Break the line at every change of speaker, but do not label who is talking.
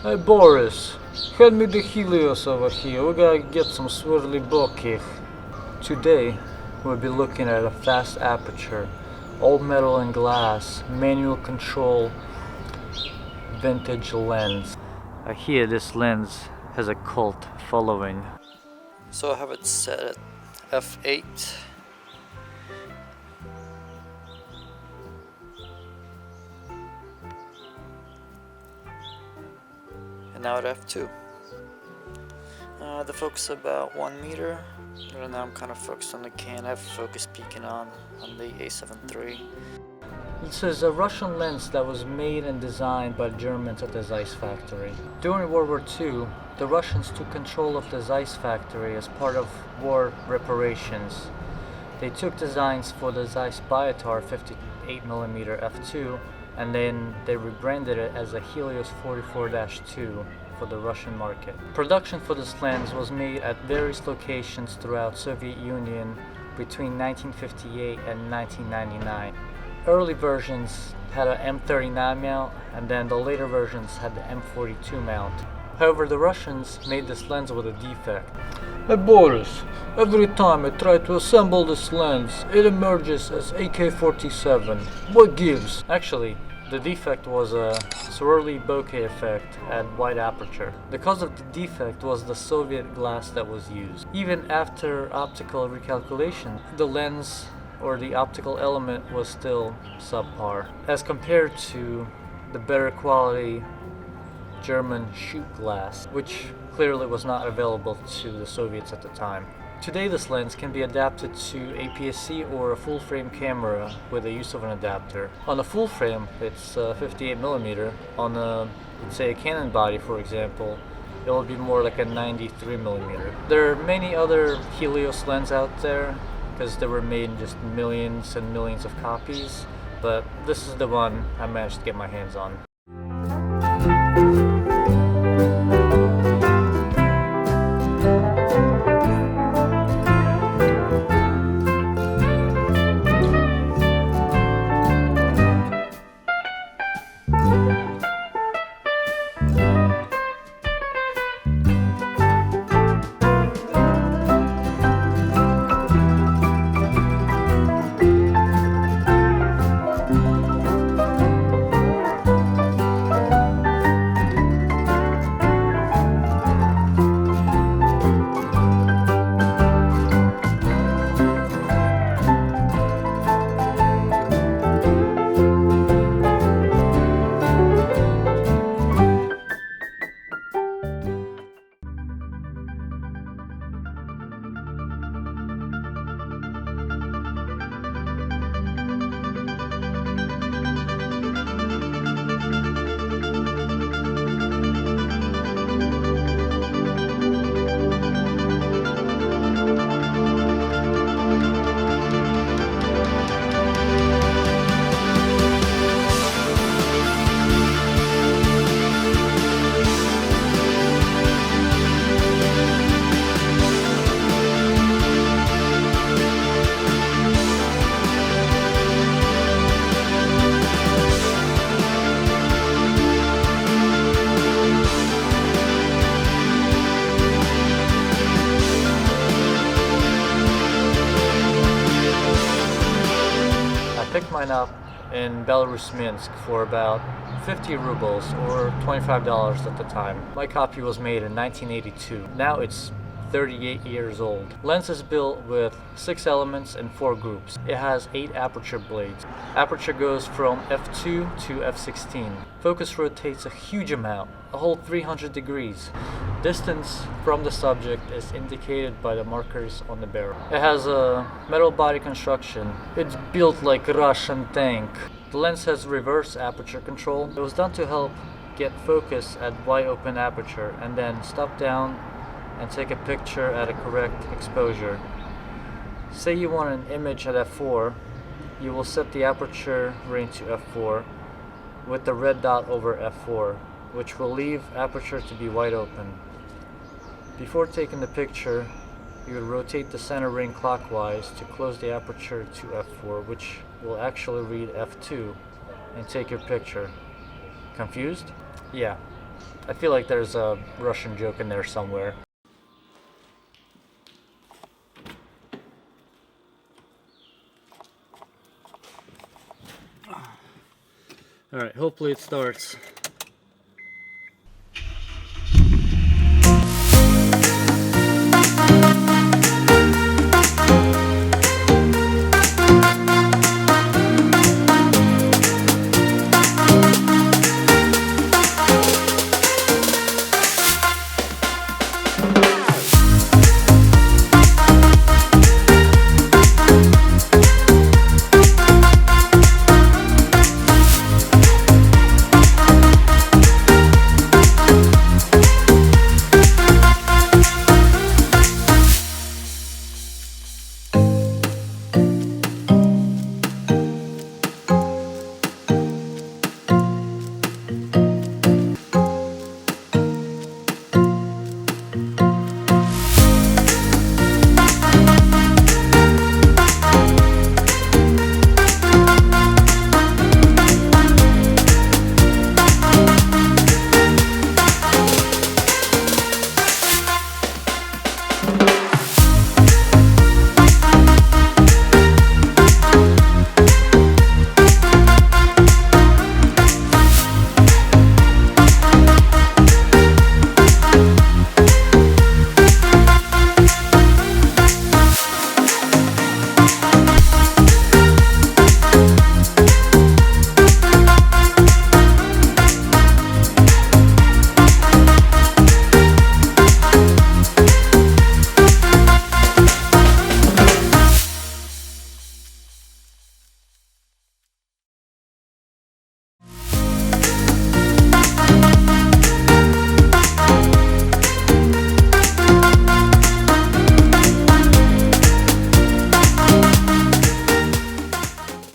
Hey Boris, hand me the Helios over here. We gotta get some swirly bokeh. Today, we'll be looking at a fast aperture, all metal and glass, manual control, vintage lens. I hear this lens has a cult following. So I have it set at f8. And now at f2. The focus is about 1 meter. Right now I'm kind of focused on the can. I have focus peaking on the A7 III. This is a Russian lens that was made and designed by Germans at the Zeiss factory. During World War II, the Russians took control of the Zeiss factory as part of war reparations. They took designs for the Zeiss Biotar 58mm f2, and then they rebranded it as a Helios 44-2 for the Russian market. Production for this lens was made at various locations throughout Soviet Union between 1958 and 1999. Early versions had an M39 mount, and then the later versions had the M42 mount. However, the Russians made this lens with a defect. Hey Boris, every time I try to assemble this lens, it emerges as AK-47. What gives? Actually, the defect was a swirly bokeh effect at wide aperture. The cause of the defect was the Soviet glass that was used. Even after optical recalculation, the lens or the optical element was still subpar as compared to the better quality German shoot glass, which clearly was not available to the Soviets at the time. Today this lens can be adapted to APS-C or a full frame camera with the use of an adapter. On a full frame it's 58mm. On a, let's say, a Canon body, for example, it will be more like a 93mm. There are many other Helios lenses out there because they were made in just millions and millions of copies, but this is the one I managed to get my hands on. Picked mine up in Belarus, Minsk for about 50 rubles or $25 at the time. My copy was made in 1982. Now it's 38 years old. Lens is built with 6 elements and 4 groups. It has 8 aperture blades. Aperture goes from f2 to f16. Focus rotates a huge amount, a whole 300 degrees. Distance from the subject is indicated by the markers on the barrel. It has a metal body construction. It's built like a Russian tank. The lens has reverse aperture control. It was done to help get focus at wide open aperture and then stop down and take a picture at a correct exposure. Say you want an image at f4, you will set the aperture range to f4 with the red dot over f4, which will leave aperture to be wide open. Before taking the picture, you would rotate the center ring clockwise to close the aperture to f4, which will actually read f2 and take your picture. Confused? Yeah,
I feel like there's a Russian joke in there somewhere. Alright, hopefully it starts.